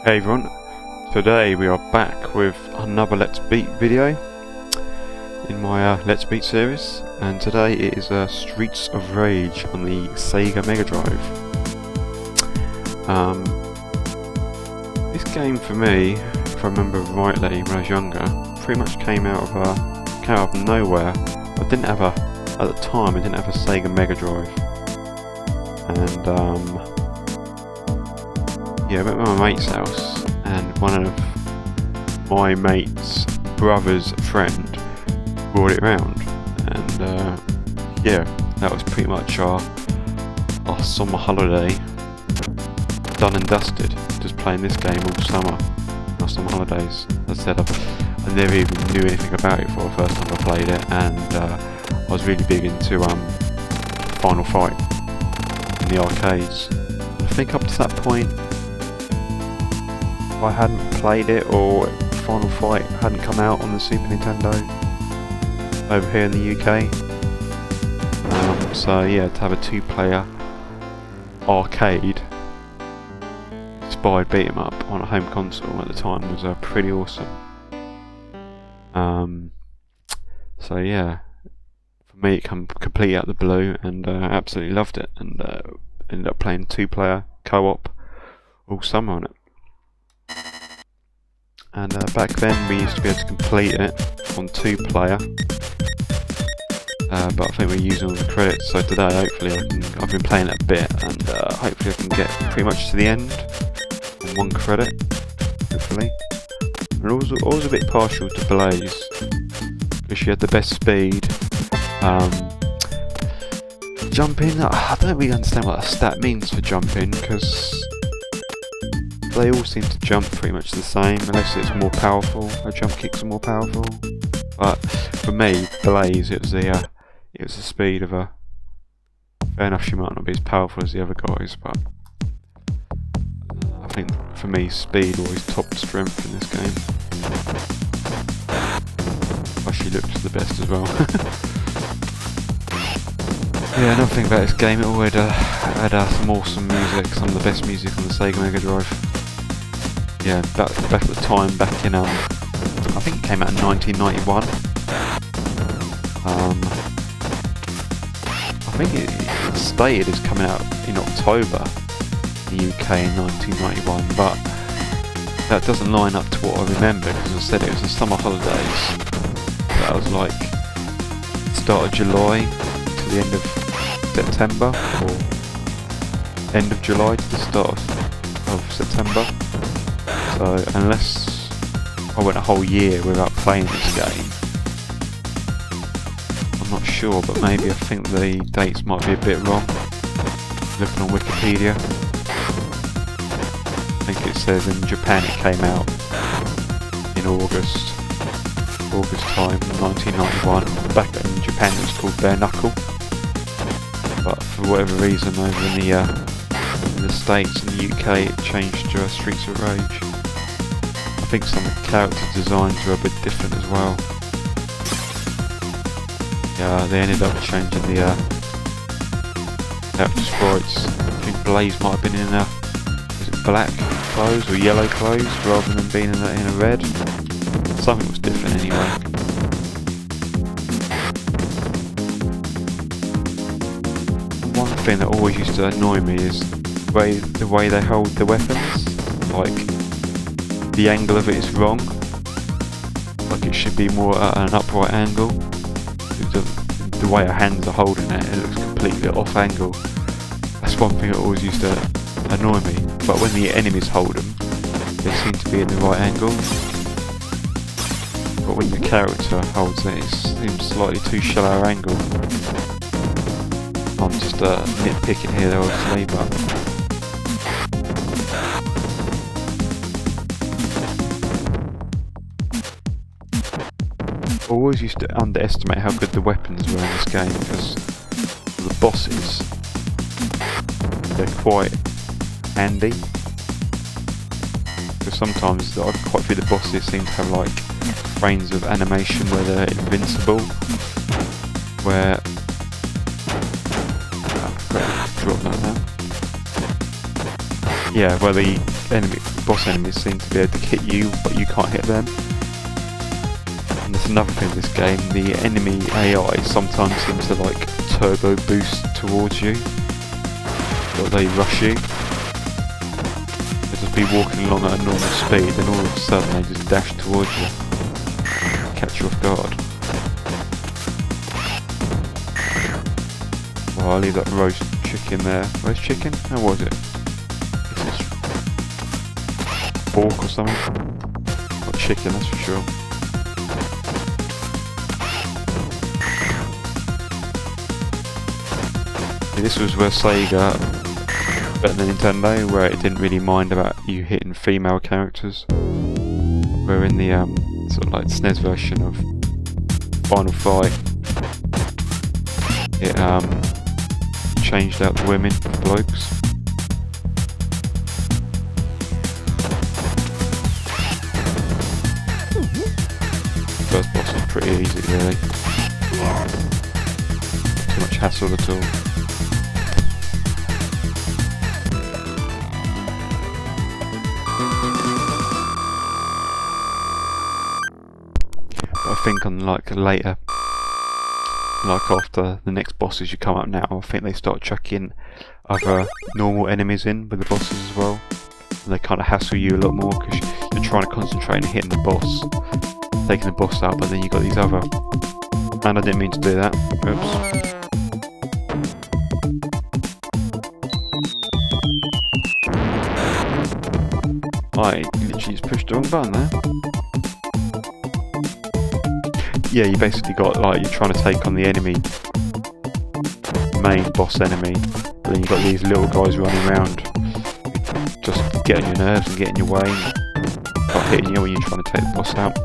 Hey everyone, today we are back with another Let's Beat video in my Let's Beat series, and today it is Streets of Rage on the Sega Megadrive. This game for me, if I remember rightly when I was younger, pretty much came out of nowhere. I didn't have at the time I didn't have a Sega Megadrive, and yeah, I went to my mate's house, and one of my mate's brother's friend brought it round, and yeah, that was pretty much our summer holiday done and dusted, just playing this game all summer, our summer holidays. As I said, I never even knew anything about it for the first time I played it, and I was really big into Final Fight in the arcades. I think up to that point I hadn't played it, or Final Fight hadn't come out on the Super Nintendo over here in the UK. So yeah, to have a two-player arcade inspired beat 'em up on a home console at the time was pretty awesome. So yeah, for me it come completely out of the blue, and absolutely loved it, and ended up playing two-player co-op all summer on it. And back then we used to be able to complete it on two-player, but I think we're using all the credits, so today hopefully I've been playing it a bit, and hopefully I can get pretty much to the end on one credit, hopefully. And always a bit partial to Blaze, because she had the best speed. Jumping, I don't really understand what a stat means for jumping, because they all seem to jump pretty much the same, unless it's more powerful. Her jump kicks are more powerful. But for me, Blaze, it was the speed of her. Fair enough, she might not be as powerful as the other guys, but I think for me, speed always topped strength in this game. But she looked the best as well. Yeah, another thing about this game, it always had some awesome music, some of the best music on the Sega Megadrive. Yeah, back at the time, back in I think it came out in 1991. I think it's stated as coming out in October in the UK in 1991, but that doesn't line up to what I remember, because I said it was the summer holidays. That was like start of July to the end of September, or end of July to the start of September. So unless I went a whole year without playing this game, I'm not sure, but maybe I think the dates might be a bit wrong. Looking on Wikipedia, I think it says in Japan it came out in August time, 1991. Back in Japan it was called Bare Knuckle, but for whatever reason over in the States and the UK it changed to Streets of Rage. I think some of the character designs were a bit different as well. Yeah, they ended up changing the character sprites. I think Blaze might have been in was it black clothes or yellow clothes rather than being in a red. Something was different anyway. One thing that always used to annoy me is the way they hold the weapons. Like, the angle of it is wrong. Like, it should be more at an upright angle. The way her hands are holding it, it looks completely off angle. That's one thing that always used to annoy me. But when the enemies hold them, they seem to be in the right angle. But when the character holds it, it seems slightly too shallow angle. I'm just nitpicking here, obviously, but I always used to underestimate how good the weapons were in this game, because the bosses, they're quite handy. Because sometimes I quite feel the bosses seem to have like frames of animation where they're invincible, where drop that now. Yeah, where the boss enemies seem to be able to hit you, but you can't hit them. And there's another thing with this game, the enemy AI sometimes seems to like turbo boost towards you, or they rush you. They'll just be walking along at a normal speed, and all of a sudden they just dash towards you, catch you off guard. Well, I'll leave that roast chicken there. Roast chicken? How was it? Is it pork or something? Not chicken, that's for sure. This was where Sega, better than Nintendo, where it didn't really mind about you hitting female characters. Where in the sort of like SNES version of Final Fight, it changed out the women for blokes. First boss is pretty easy, really. Too much hassle at all. I think on like later, like after the next bosses you come up now, I think they start chucking other normal enemies in with the bosses as well. And they kind of hassle you a lot more because you're trying to concentrate on hitting the boss, taking the boss out, but then you got these other. And I didn't mean to do that. Oops. I literally just pushed the wrong button there. Yeah, you basically got like you're trying to take on the enemy, main boss enemy, but then you got these little guys running around, just getting your nerves and getting your way, and start hitting you when you're trying to take the boss out.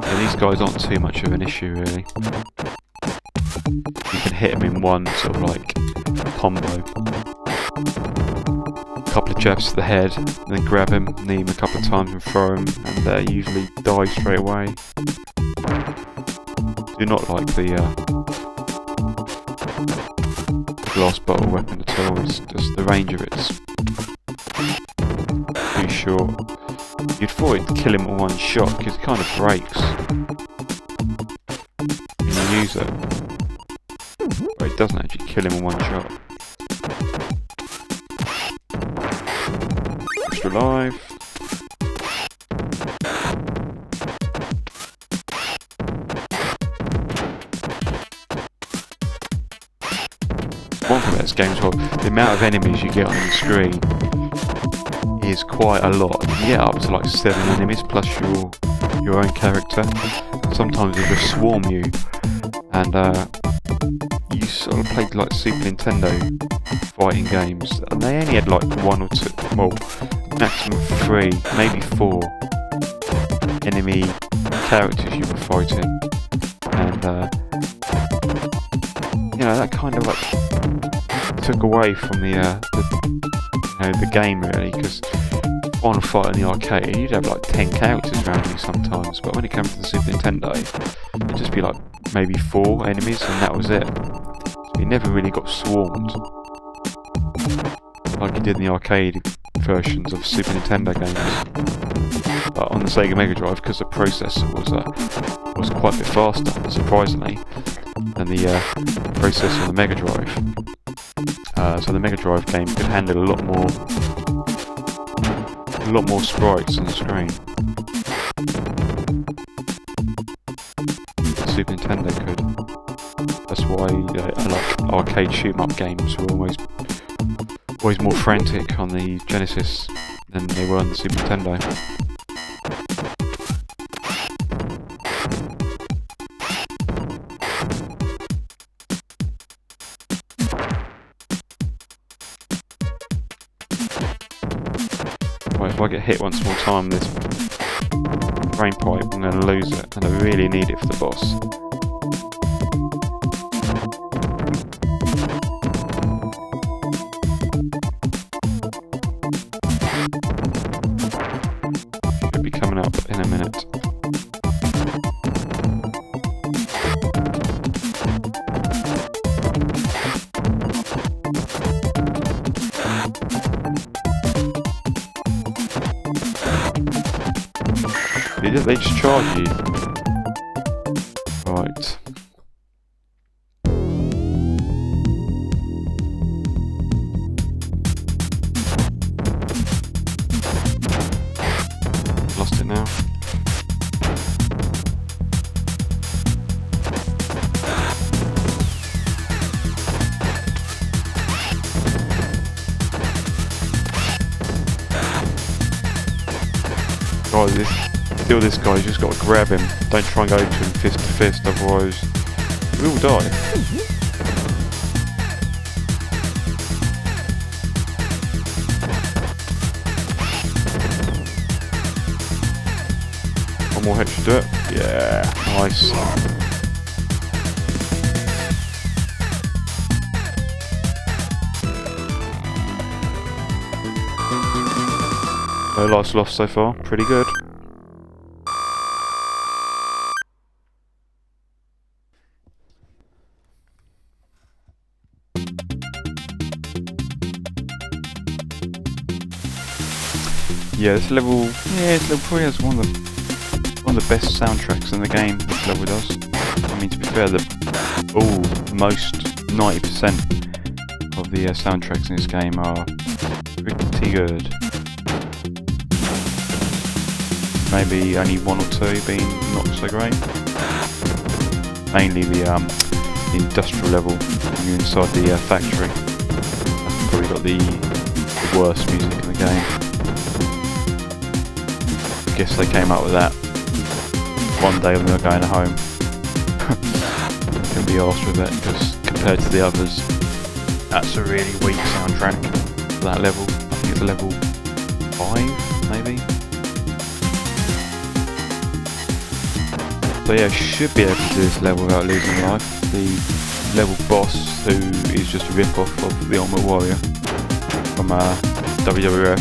Yeah, these guys aren't too much of an issue really. You can hit him in one sort of like combo. A couple of jabs to the head, and then grab him, knee him a couple of times and throw him, and they usually die straight away. Do not like the glass bottle weapon at all, it's just the range of it's too short. You'd thought it'd kill him with one shot, because it kind of breaks when you use it. But it doesn't actually kill him in one shot. Extra life. One thing about this game as well, the amount of enemies you get on the screen is quite a lot. You get up to like 7 enemies plus your own character. Sometimes they just swarm you, and you sort of played like Super Nintendo fighting games, and they only had like 1 or 2, well, maximum 3, maybe 4 enemy characters you were fighting, and you know, that kind of like took away from the game really, because Final Fight in the arcade, you'd have like 10 characters around you sometimes, but when it comes to the Super Nintendo, it'd just be like maybe 4 enemies and that was it. So you never really got swarmed like you did in the arcade versions of Super Nintendo games. But on the Sega Megadrive, because the processor was quite a bit faster, surprisingly, than the processor on the Megadrive. So the Megadrive game could handle a lot more sprites on the screen. The Super Nintendo could. That's why like arcade shoot-'em-up games were always more frantic on the Genesis than they were on the Super Nintendo. Right, if I get hit once more time with this brain pipe, I'm going to lose it, and I really need it for the boss. Should be coming up in a minute. They just charge you. Right. Lost it now. Kill this guy, you just got to grab him. Don't try and go into him fist to fist, otherwise you will die. One more hit should do it. Yeah, nice. No lives lost so far, pretty good. Yeah, this level probably has one of the best soundtracks in the game. This level does. I mean, to be fair, most 90% of the soundtracks in this game are pretty good. Maybe only one or two being not so great. Mainly the industrial level when you're inside the factory. That's probably got the worst music in the game. I guess they came up with that one day when they were going home. Couldn't be arsed with it, because compared to the others, that's a really weak soundtrack for that level. I think it's a level 5, maybe? So yeah, should be able to do this level without losing life. The level boss, who is just a rip-off of the Ultimate Warrior from WWF,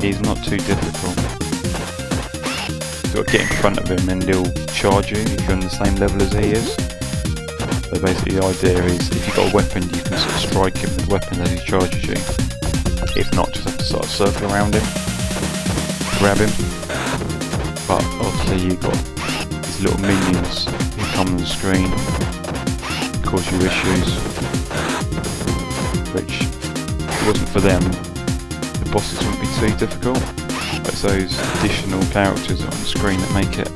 is not too difficult. You've got to get in front of him and he'll charge you if you're on the same level as he is. So basically the idea is, if you've got a weapon, you can sort of strike him with the weapon as he charges you. If not, just have to sort of circle around him, grab him. But obviously you've got these little minions who come on the screen, cause you issues, which, if it wasn't for them, the bosses wouldn't be too difficult. But it's those additional characters on the screen that make it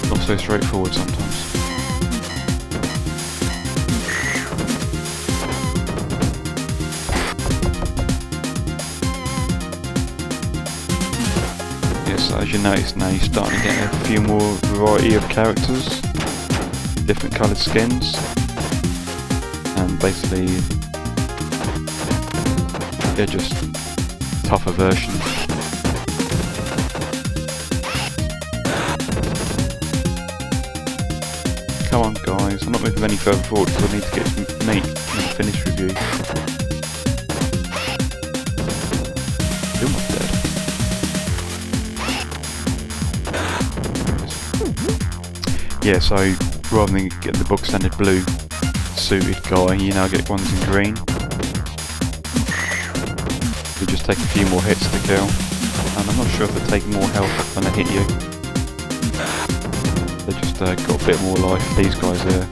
not so straightforward sometimes. So as you notice now, you're starting to get a few more variety of characters, different coloured skins, and basically they're just tougher versions. Come on guys, I'm not moving any further forward because I need to get some meat in the finished review. You're not dead. Yeah, so rather than get the bog standard blue suited guy, you now get ones in green. You just take a few more hits to kill, and I'm not sure if they take more health when they hit you. They just got a bit more life, these guys here.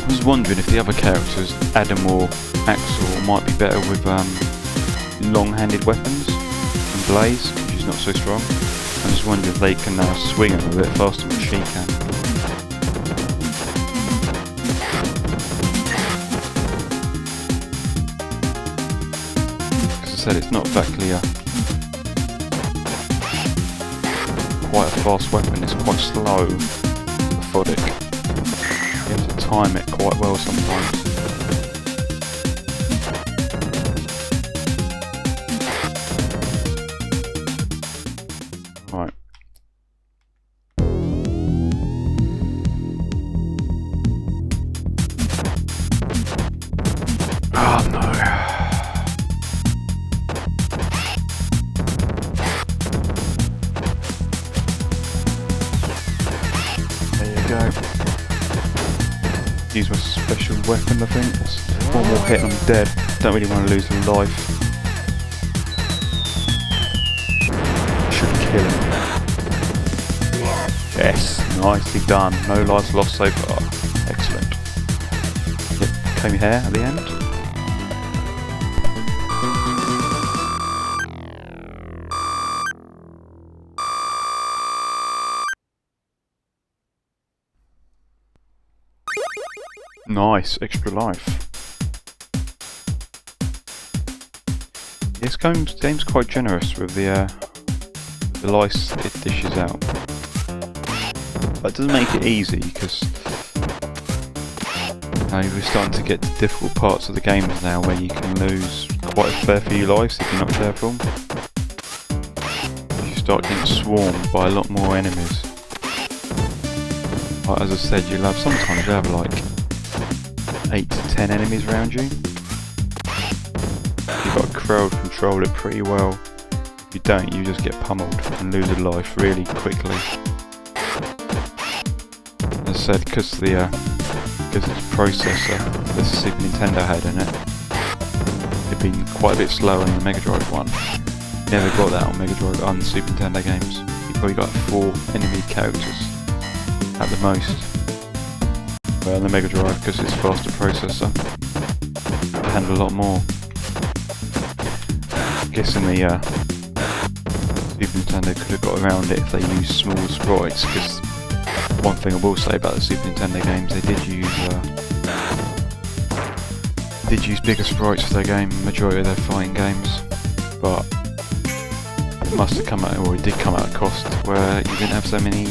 I was wondering if the other characters, Adam or Axel, might be better with long-handed weapons and Blaze, because she's not so strong. I'm just wondering if they can swing them a bit faster than she can. As I said, it's not exactly quite a fast weapon, it's quite slow, methodic. You have to time it quite well sometimes. Right. Oh no. There you go. Use my special weapon, I think. One more hit and I'm dead. Don't really want to lose a life. Should kill him. Yes, nicely done. No lives lost so far. Excellent. Yep, comb your hair at the end. Nice, extra life. This game's quite generous with the lice it dishes out. But it doesn't make it easy because we're starting to get to difficult parts of the games now where you can lose quite a fair few lives if you're not careful. You start getting swarmed by a lot more enemies. Like, as I said, sometimes you'll have like 8 to 10 enemies around you. You've got to crowd control it pretty well. If you don't, you just get pummeled and lose a life really quickly. As I said, because its processor the Super Nintendo had in it, it'd been quite a bit slower than the Megadrive one. Never got that on Megadrive on Super Nintendo games. You probably got 4 enemy characters at the most. Well, the Megadrive, because it's faster processor, can handle a lot more. I'm guessing the Super Nintendo could have got around it if they used smaller sprites, because one thing I will say about the Super Nintendo games, they did use bigger sprites for their game, majority of their fighting games, but it must have come out, or it did come at a cost, where you didn't have so many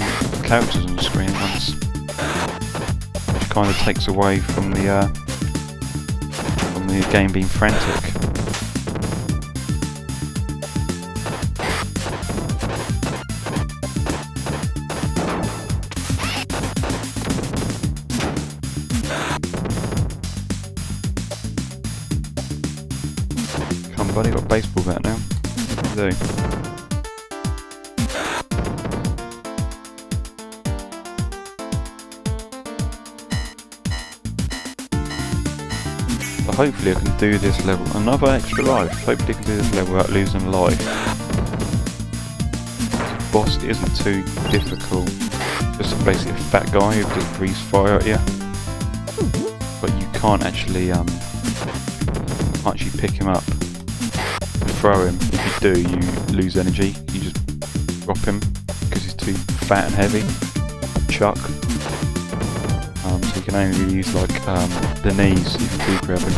characters on the screen at once. Which kind of takes away from the game being frantic. Buddy, got a baseball bat now. What do you do? So hopefully I can do this level. Another extra life. Hopefully I can do this level without losing a life. The boss isn't too difficult. Just basically a fat guy who just breathes fire at you. But you can't actually pick him up. Throw him. If you do, you lose energy. You just drop him because he's too fat and heavy. Chuck. So you can only really use like the knees if you do grab him.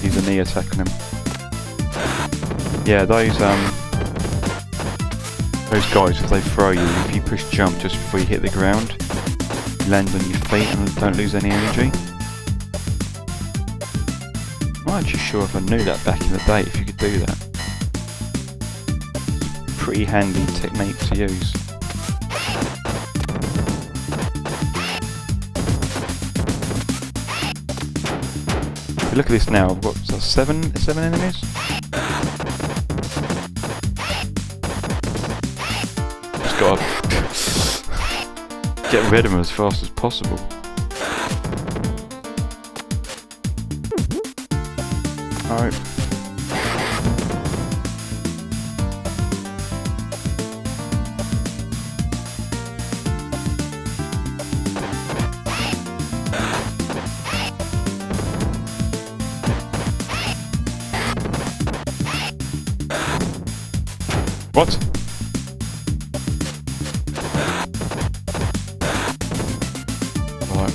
Use a knee attack on him. Yeah, those guys, if they throw you, if you push jump just before you hit the ground, you land on your feet and don't lose any energy. I'm not actually sure if I knew that back in the day, if you could do that. Pretty handy technique to use. If you look at this now, I've got seven enemies? Just gotta get rid of them as fast as possible. Alright. What? Right.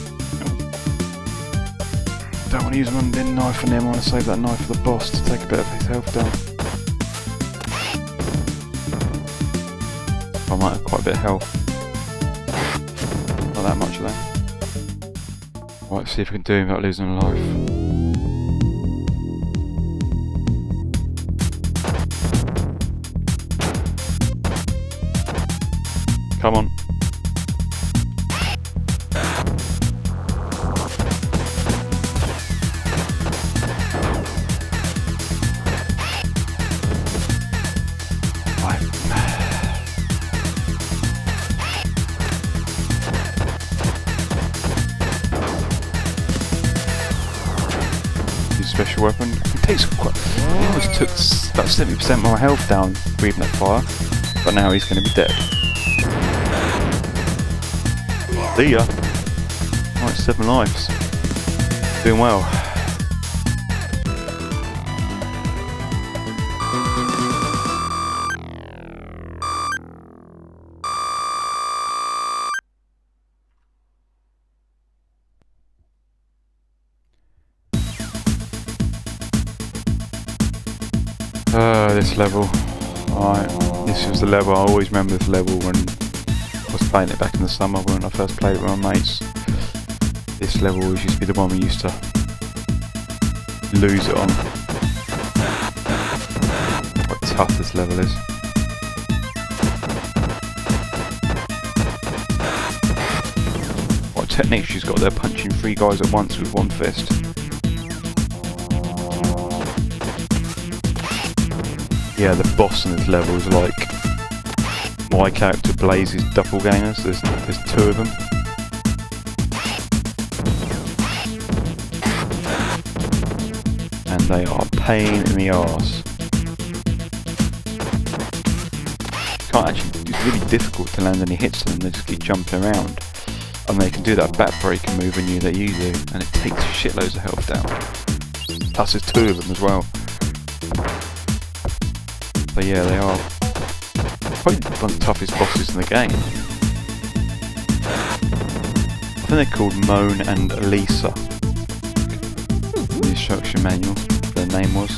Don't want to use one bin knife on him, I want to save that knife for the boss to take a bit of his health down. I might have quite a bit of health. Not that much though. Right, let's see if we can do him without losing a life. Come on. special weapon. It takes quite... He almost took about 70% of my health down breathing that fire. But now he's going to be dead. See ya! Alright, 7 lives. Doing well. This level. Alright, this was the level, I always remember this level when I was playing it back in the summer when I first played it with my mates. This level always used to be the one we used to lose it on. Quite tough this level is. What technique she's got there, punching 3 guys at once with 1 fist. Yeah, the boss in this level is like my character Blaze's doppelgangers. There's 2 of them. And they are a pain in the arse. Can't actually, it's really difficult to land any hits on them, they just keep jumping around. And they can do that backbreaker move on you that you do, and it takes shitloads of health down. Plus there's 2 of them as well. So yeah, they are probably one of the toughest bosses in the game. I think they're called Moan and Lisa. The instruction manual, their name was.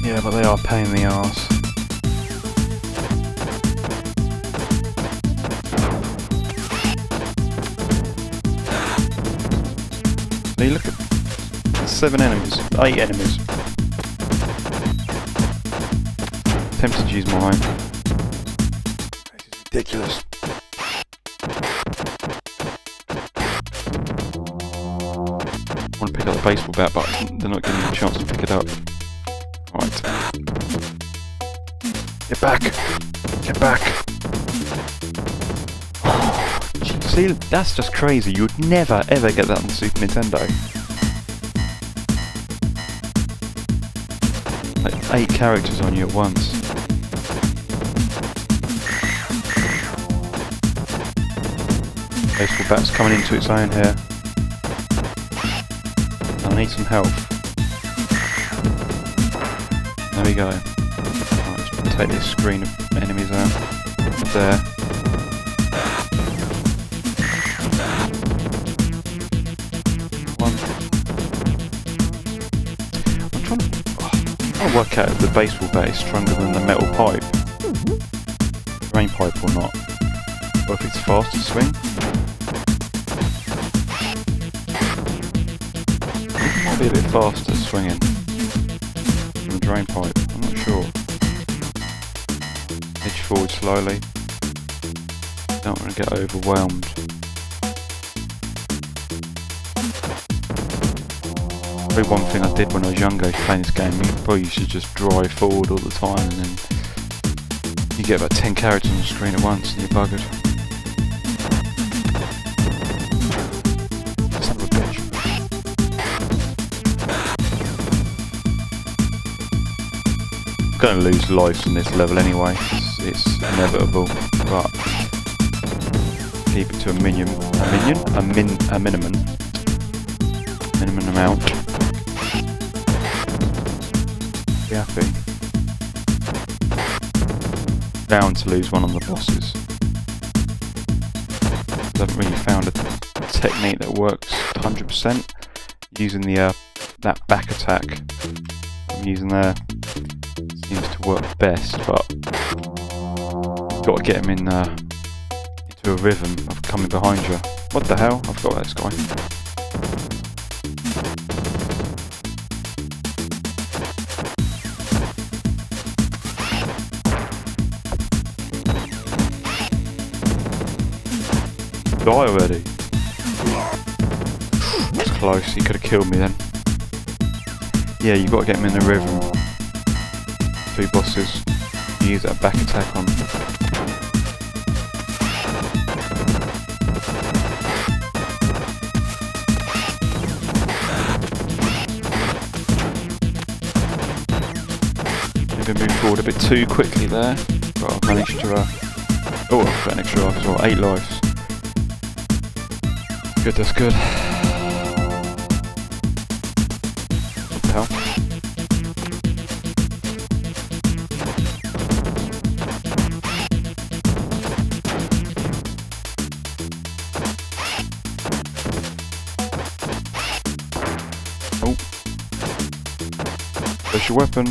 Yeah, but they are a pain in the arse. So you look at 7 enemies, 8 enemies. Tempted to use mine. This is ridiculous. I want to pick up the baseball bat, but they're not giving me a chance to pick it up. Right. Get back! Get back! See, that's just crazy. You would never ever get that on the Super Nintendo. Like 8 characters on you at once. Baseball bat's coming into its own here. I need some health. There we go. Right, let's take this screen of enemies out. There. I'll work out if the baseball bat is stronger than the metal pipe, drain pipe or not, or if it's fast to swing. It might be a bit faster swinging than the drain pipe, I'm not sure. Edge forward slowly, don't want to get overwhelmed. Probably one thing I did when I was younger playing this game, you probably should just drive forward all the time and then you get about 10 characters on the screen at once and you're buggered. Son of a bitch. I'm going to lose lives in this level anyway, it's inevitable, but keep it to a minimum amount. Happy. Bound to lose one on the bosses. I haven't really found a technique that works 100%. Using the that back attack I'm using there seems to work best, but you've got to get him in into a rhythm of coming behind you. What the hell? I've got this guy. Die already. That's close, he could have killed me then. Yeah, you've got to get him in the rhythm. 2 bosses. You use that back attack on. maybe moved forward a bit too quickly there, but I've managed to, oh, I've got an extra life as well, 8 lives. Good, that's good. What the hell? Oh. Special weapon.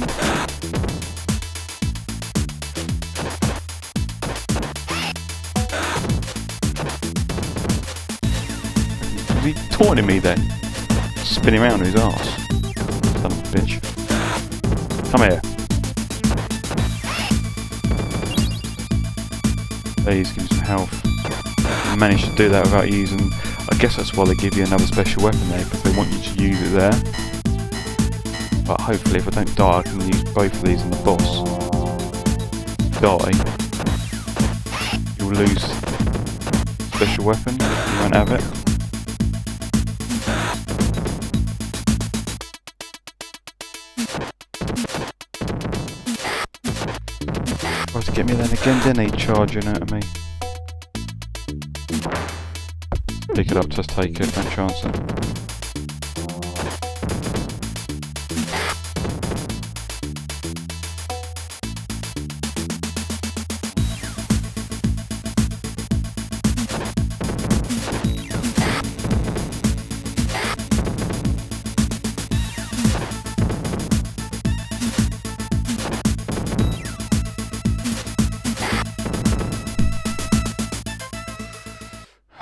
Is he taunting me then? Spinning around on his arse. Son of a bitch. Come here. Please give me some health. I managed to do that without using... I guess that's why they give you another special weapon there, because they want you to use it there. But hopefully if I don't die I can use both of these on the boss. Die. You'll lose special weapon, you won't have it. Tried to get me then again, didn't he? Charging out of me. Pick it up, just take it, don't chance it.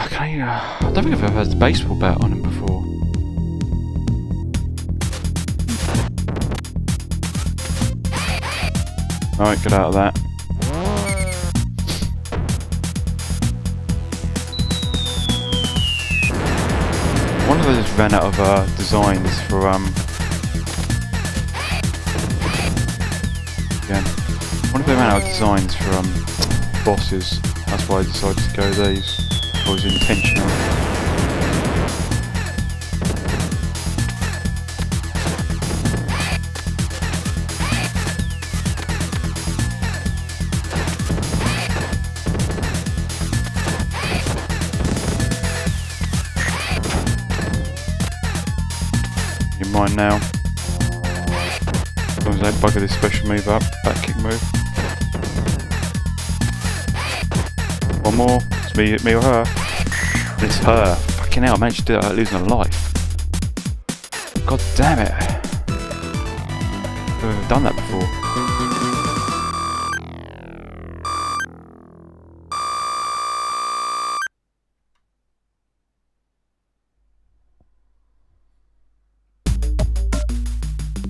Okay, I don't think I've ever had a baseball bat on him before. Alright, get out of that. One of those ran out of designs for again. One of them ran out of designs for bosses. That's why I decided to go these. It was intentional. In mine now. As long as I don't bugger this special move up, back kick move. One more. It's me or her. And it's her. Fucking hell, I managed to do it without losing a life. God damn it. I've never done that before.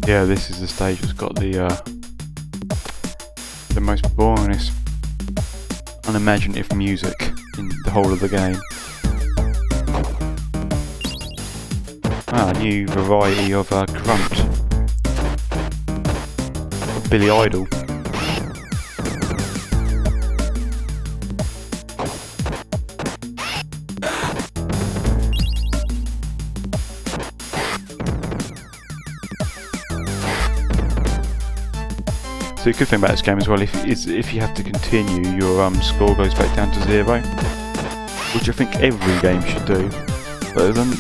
Yeah, this is the stage that's got the most boringest, unimaginative music in the whole of the game. Ah, a new variety of grunt. Billy Idol. So the good thing about this game as well, if you have to continue, your score goes back down to 0, which I think every game should do. But there's an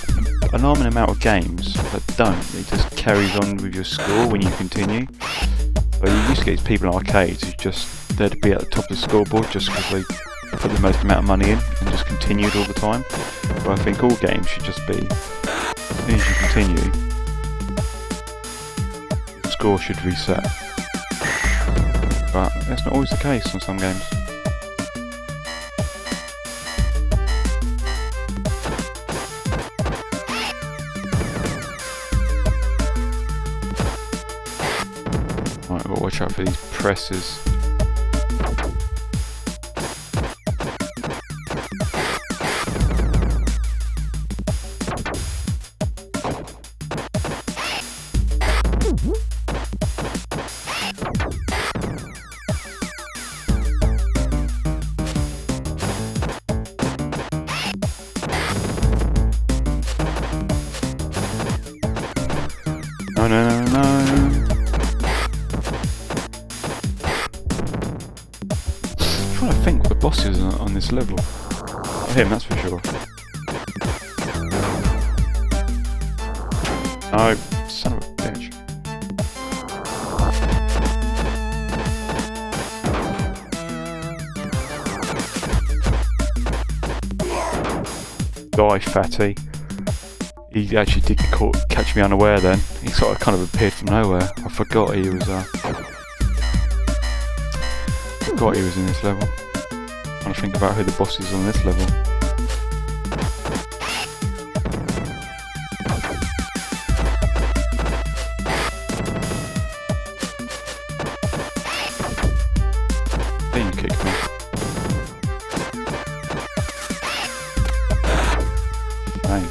alarming amount of games that don't. It just carries on with your score when you continue. So you used to get these people in arcades who just there to be at the top of the scoreboard just because they put the most amount of money in and just continued all the time. But I think all games should just be, as soon as you continue, your score should reset. But that's not always the case on some games. Right, we'll watch out for these presses. No. bosses on this level. Not him, that's for sure. No, son of a bitch. Die, fatty. He actually did catch me unaware then. He sort of kind of appeared from nowhere. I forgot he was in this level. Trying to think about who the boss is on this level. Bean kicked me. Shame.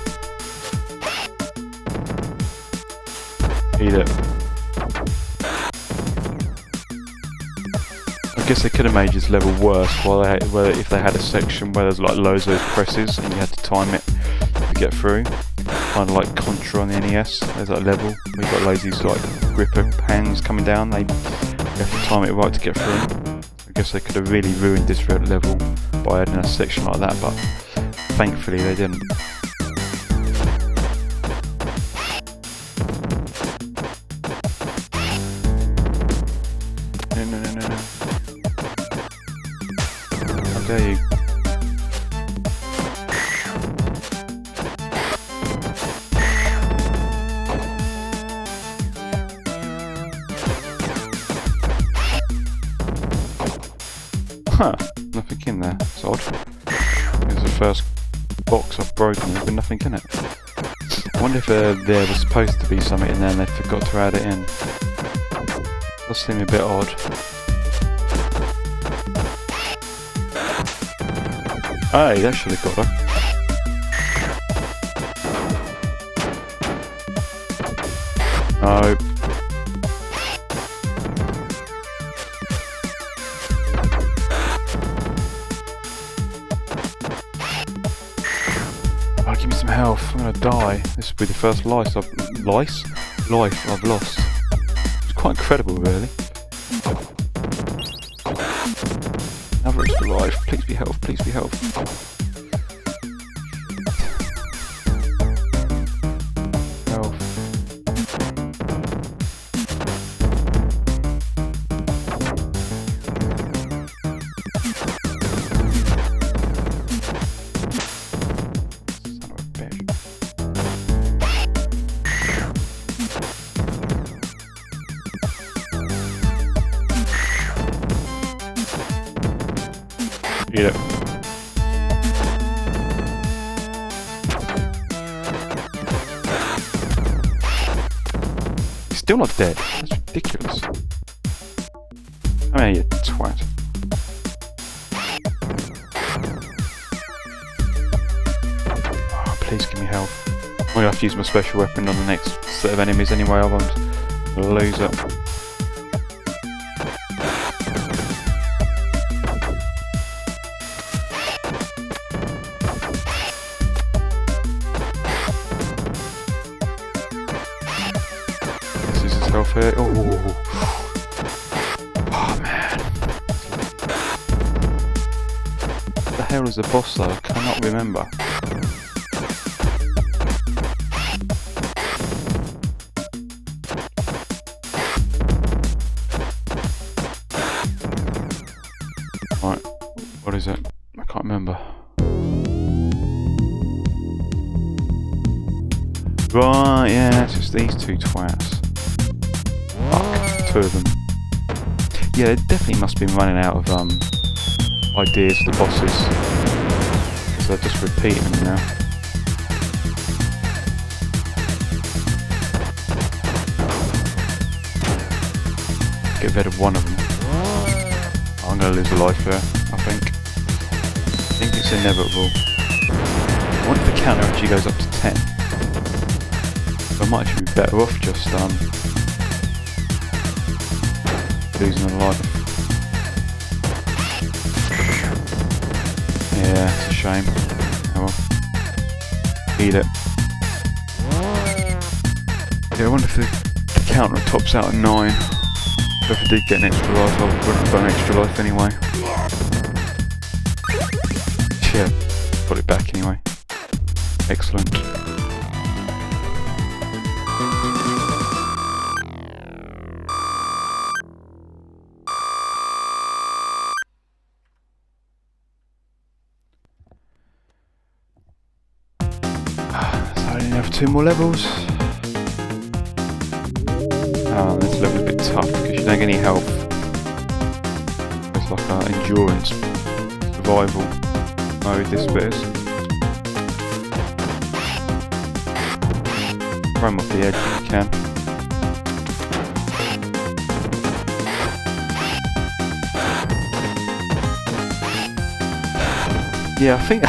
Eat it. I guess they could have made this level worse if they had a section where there's like loads of those presses and you had to time it to get through. Kind of like Contra on the NES. There's that level where you've got loads of these like gripper hands coming down. You have to time it right to get through. I guess they could have really ruined this level by adding a section like that, but thankfully they didn't. No. How dare you? Huh, nothing in there. It's odd. It's the first box I've broken, there's been nothing in it. I wonder if there was supposed to be something in there and they forgot to add it in. Does seem a bit odd. Hey, that should have got her. No. Oh, give me some health. I'm gonna die. This will be the first life I've lost. It's quite incredible, really. Another extra life. Please be health. Please be health. Health. Son of a bitch. Eat it. He's still not dead. That's ridiculous. I mean, you twat. Oh, please give me health. I'm gonna have to use my special weapon on the next set of enemies anyway, otherwise I'm gonna lose it. Health here. Oh man. What the hell is the boss though? I cannot remember. Right, what is it? I can't remember. Right, yeah, it's just these two twats. Fuck, two of them. Yeah, they definitely must have been running out of ideas for the bosses. So they're just repeating them now. Get rid of one of them. I'm gonna lose a life here, I think. I think it's inevitable. I wonder if the counter actually goes up to 10. So I might actually be better off just losing a life. Yeah, it's a shame. Oh well. Eat it. Yeah, I wonder if the counter tops out at 9. So if I did get an extra life, I wouldn't have got an extra life anyway. yeah, got it back anyway. Excellent. So I only have 2 more levels. Oh, this level's a bit tough because you don't get any health. It's like an endurance, survival mode, this bit is. Run off the edge if you can. Yeah, I think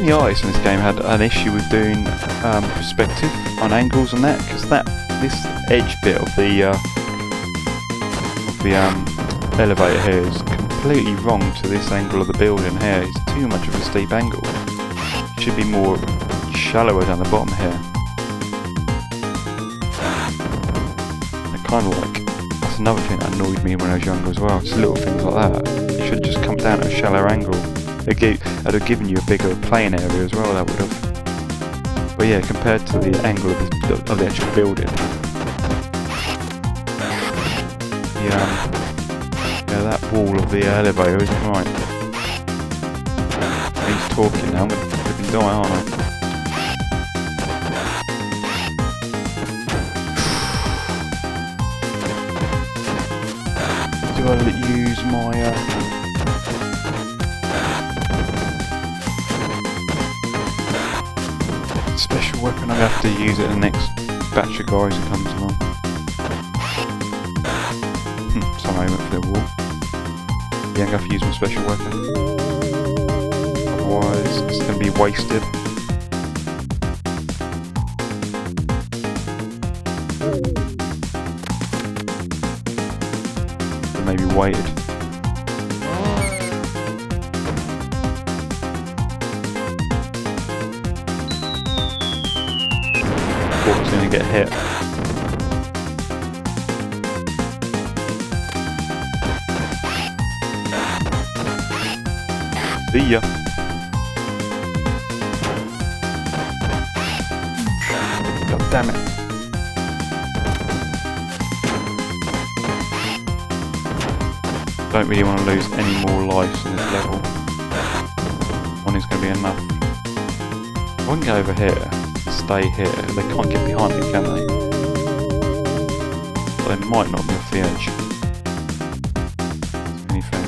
the artists in this game had an issue with doing perspective on angles and that, because this edge bit of the elevator here is completely wrong to this angle of the building here. It's too much of a steep angle. It should be more shallower down the bottom here. And kind of like, that's another thing that annoyed me when I was younger as well. Just little things like that. It should just come down at a shallower angle. It'd have given you a bigger playing area as well, that would have. But yeah, compared to the angle of the actual building. Yeah, that wall of the elevator isn't right. He's talking now, I'm going to flipping die, aren't I? Do I use my... special weapon? I'm going to have to use it in the next batch of guys who comes along. Somehow I went for the wall. Yeah, I'm going to have to use my special weapon. Otherwise, it's going to be wasted. So maybe waited. Thought was going to get hit. See ya. God damn it. Don't really want to lose any more lives in this level. One is going to be enough. I wouldn't go over here. Stay here. They can't get behind me, can they? But they might knock me off the edge. Anything.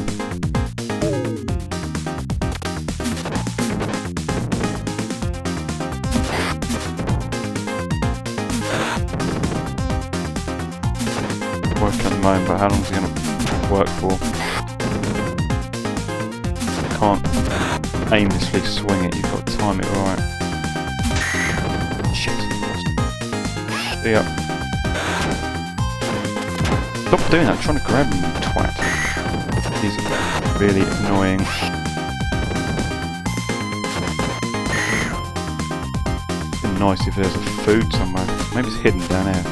Working at the moment, but how long is it going to work for? You can't aimlessly swing it, you've got to time it right. Shit. Yeah. Stop doing that, I'm trying to grab him, you twat. He's really annoying. It'd be nice if there's a food somewhere. Maybe it's hidden down here.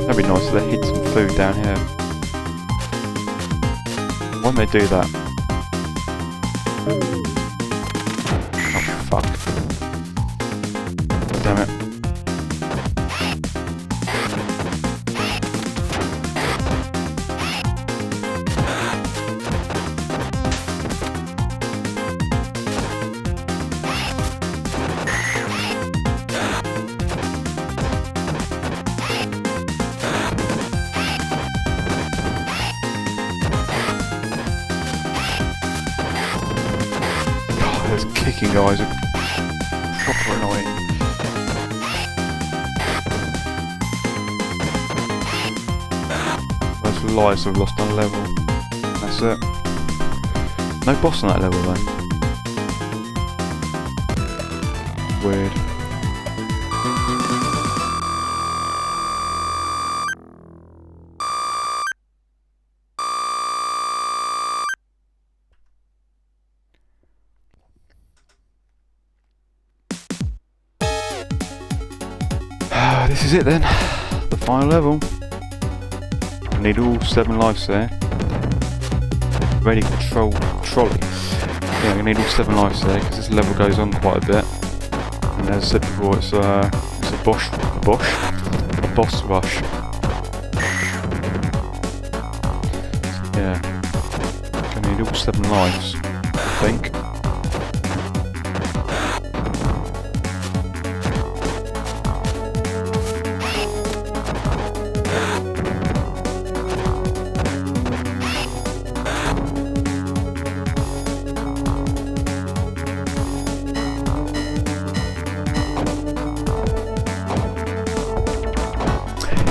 That'd be nice if they hid some food down here. Why don't they do that? Oh fuck. Damn it. God, those kicking guys are proper annoying. Lives I've lost on a level. That's it. No boss on that level though. Weird. This is it then. The final level. Need all 7 lives there. Ready control trolley. Yeah, I'm gonna need all 7 lives today because this level goes on quite a bit. And as I said before, it's a boss rush. Yeah, gonna need all 7 lives, I think.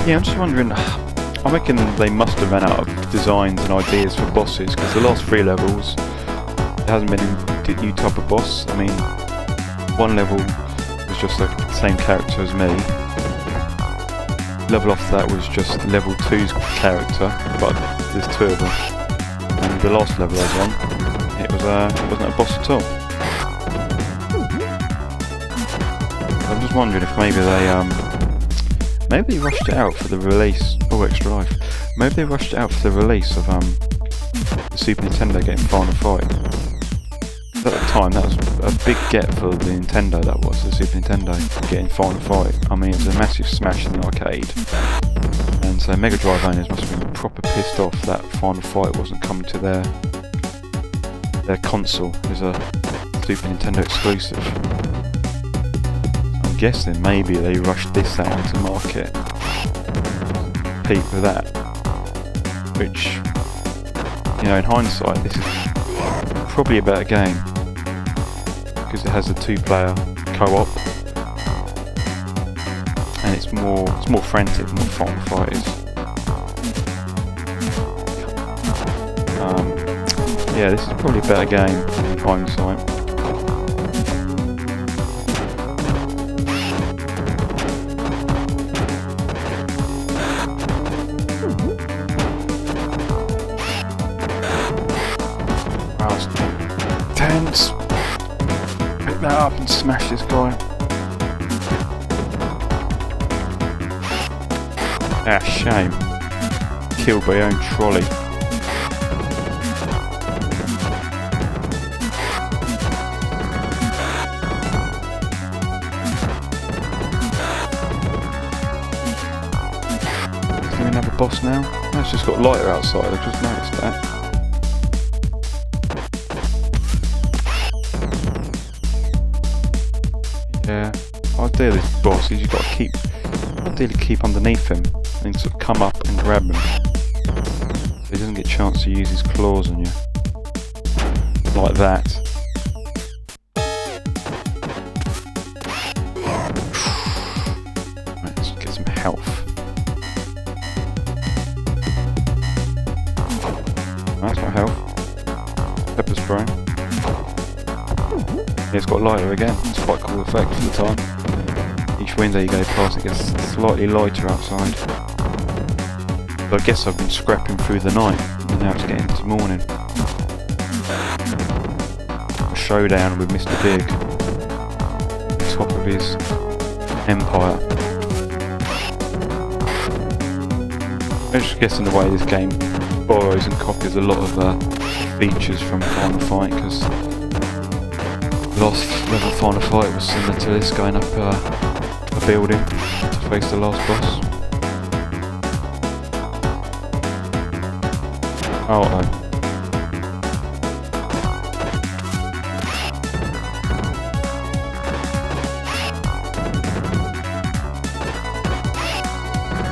Yeah, I'm just wondering, I reckon they must have run out of designs and ideas for bosses, because the last 3 levels, there hasn't been a new type of boss. I mean, one level was just the same character as me. Level after that was just level 2's character, but there's 2 of them. And the last level I was on, it wasn't a boss at all. I'm just wondering if maybe they rushed it out for the release. Oh, extra life. Maybe they rushed it out for the release of the Super Nintendo game Final Fight. At the time, that was a big get for the Nintendo. That was the Super Nintendo getting Final Fight. I mean, it was a massive smash in the arcade, and so Megadrive owners must have been proper pissed off that Final Fight wasn't coming to their console as a Super Nintendo exclusive. I'm guessing maybe they rushed this out onto market, compete with that, which, you know, in hindsight, this is probably a better game because it has a 2-player co-op, and it's more frantic than Final Fight is. Yeah, this is probably a better game in hindsight. Tense. Pick that up and smash this guy. Ah, shame. Killed by your own trolley. Is there another boss now? No, it's just got lighter outside, I've just noticed that. Yeah, ideally this boss is you've got to keep underneath him and sort of come up and grab him, so he doesn't get a chance to use his claws on you like that. Right, let's get some health. That's got health. Pepper spray. Yeah, it's got lighter again. It's quite a cool effect for the time. Each window you go past, it gets slightly lighter outside. But I guess I've been scrapping through the night, and now it's getting to morning. A showdown with Mr. Big, top of his empire. I'm just guessing the way this game borrows and copies a lot of features from Final Fight, because last level Final Fight was similar to this, going up a building to face the last boss. Oh,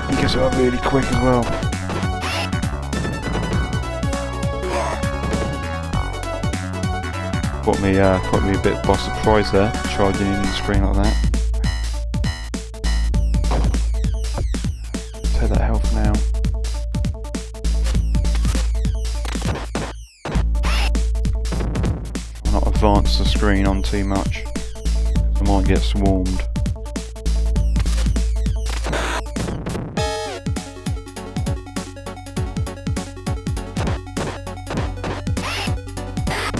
he gets it up really quick as well. Caught me a bit by surprise there, charging in the screen like that. Take that health now. Try not advance the screen on too much, I might get swarmed.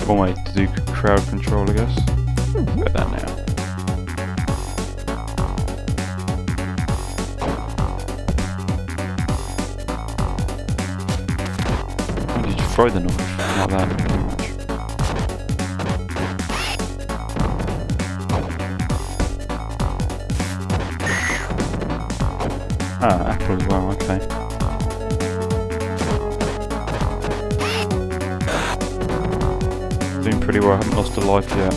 One way to do crowd control, I guess. Look at that now. When did you throw the knife? Like that, pretty much. Ah, apple as well, okay. Doing pretty well, I haven't lost a life yet.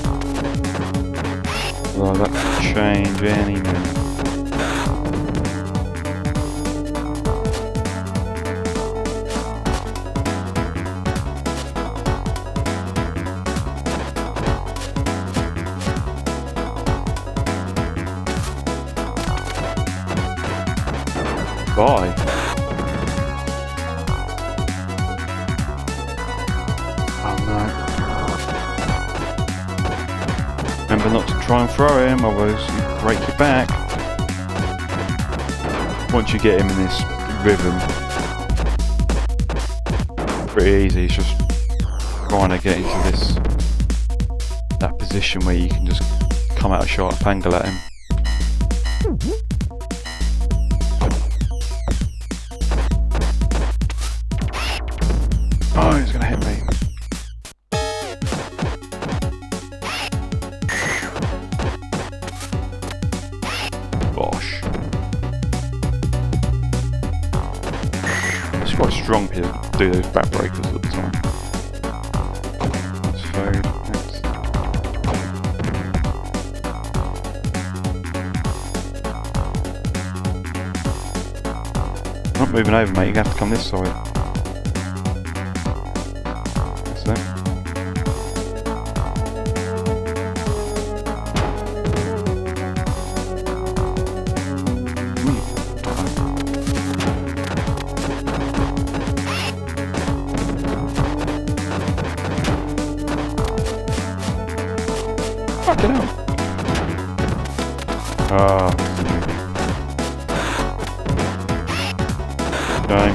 Although that could change any minute. Bye. Oh no. Remember not to try and throw him, otherwise you break your back. Once you get him in this rhythm, pretty easy. It's just trying to get into that position where you can just come out a sharp angle at him. Oh, he's gonna hit me. Bosh. It's quite strong here to do those backbreakers all the time. Let's fade. Next. I'm not moving over, mate. You're gonna have to come this side. Fucking hell. Ah. Okay.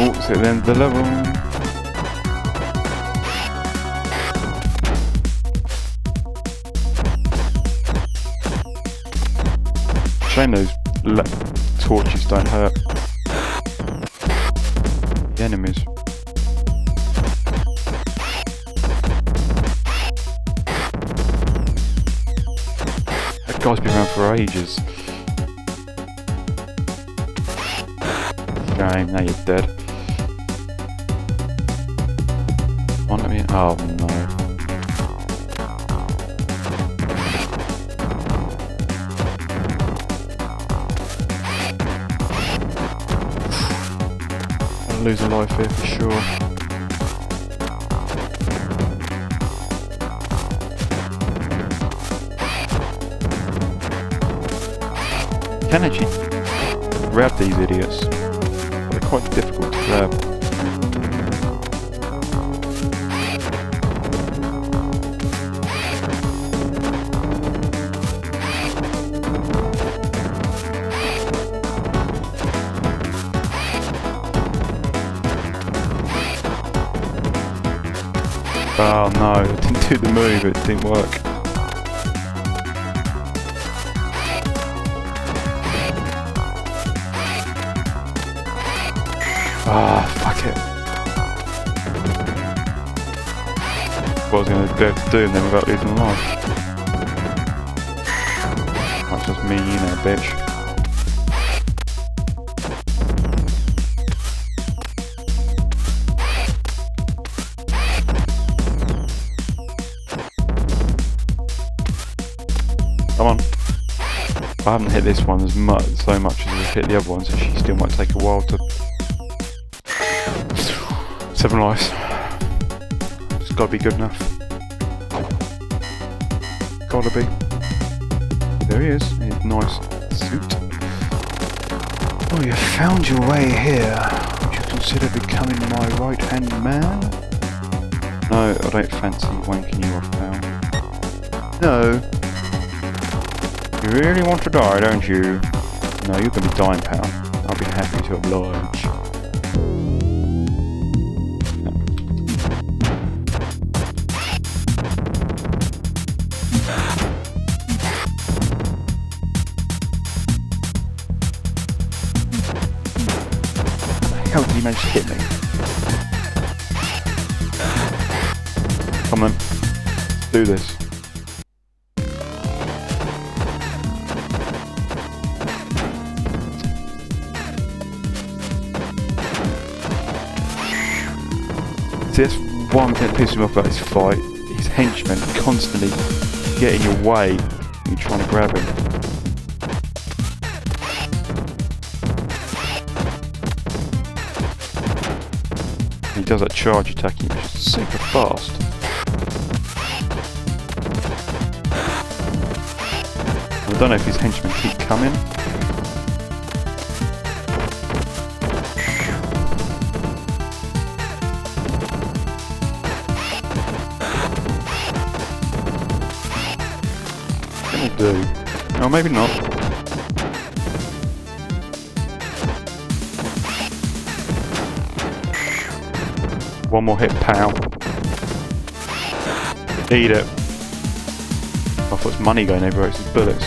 Oh, it's at the end of the level. Shame those torches don't hurt the enemies. That guy's been around for ages. Shame, now you're dead. Come on, let me in. Oh no. Lose a life here for sure. Can actually grab these idiots, but they're quite difficult to grab. Oh no, I didn't do the move, it didn't work. Ah, fuck it. What I was going to do then without losing life. That's just me, you know, bitch. Come on. I haven't hit this one so much as I've hit the other one, so she still might take a while to... 7 lives. It's gotta be good enough. Gotta be. There he is. Nice suit. Oh, you found your way here. Would you consider becoming my right-hand man? No, I don't fancy wanking you off now. No. You really want to die, don't you? No, you're gonna be dying, pal. I'll be happy to oblige. hell did he manage to hit me? Come on. Do this. See, that's one thing that pisses me off about this fight. His henchmen constantly get in your way when you're trying to grab him. He does that charge attacking, which is super fast. I don't know if his henchmen keep coming. What can we do? Oh, maybe not. One more hit, pal. Eat it. I thought it's money going over its bullets.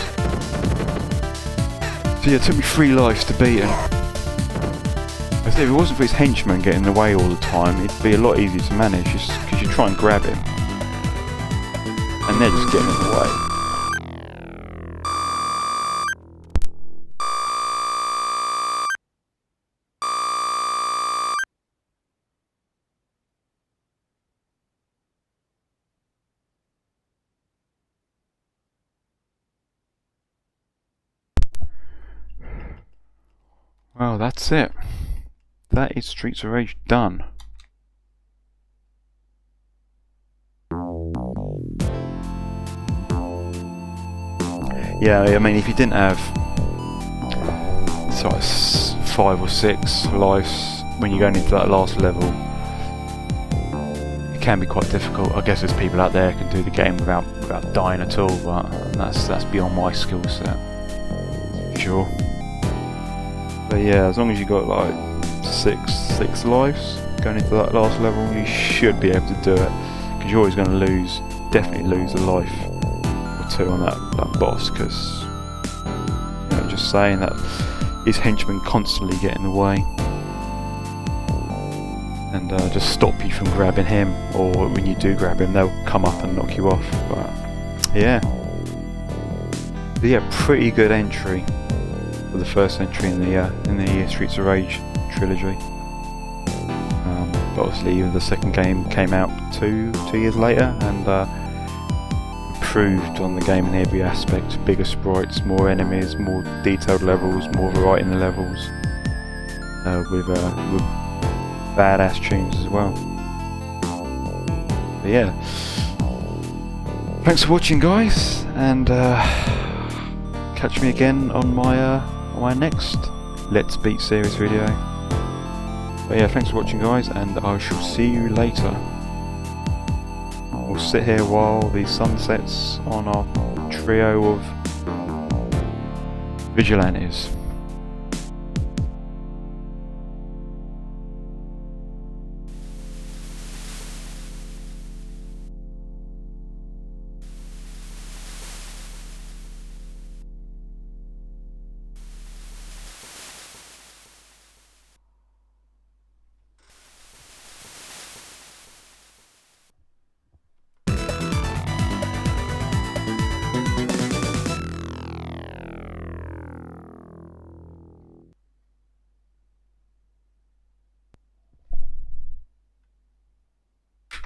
So yeah, it took me 3 lives to beat him. I say if it wasn't for his henchmen getting in the way all the time, it'd be a lot easier to manage, just because you try and grab him. And they're just getting in the way. Well, that's it. That is Streets of Rage done. Yeah, I mean, if you didn't have sort of 5 or 6 lives when you're going into that last level, it can be quite difficult. I guess there's people out there who can do the game without dying at all, but that's beyond my skill set. Sure. But yeah, as long as you got like 6 lives going into that last level, you should be able to do it. Because you're always going to definitely lose a life or 2 on that boss. Because, you know, just saying that his henchmen constantly get in the way and just stop you from grabbing him. Or when you do grab him, they'll come up and knock you off. But yeah, pretty good entry. For the first entry in the Streets of Rage trilogy. But obviously the second game came out two years later and improved on the game in every aspect. Bigger sprites, more enemies, more detailed levels, more variety in the levels, with badass tunes as well. But yeah, thanks for watching, guys, and catch me again on my next Let's Beat series video. But yeah, thanks for watching, guys, and I shall see you later. We'll sit here while the sun sets on our trio of vigilantes.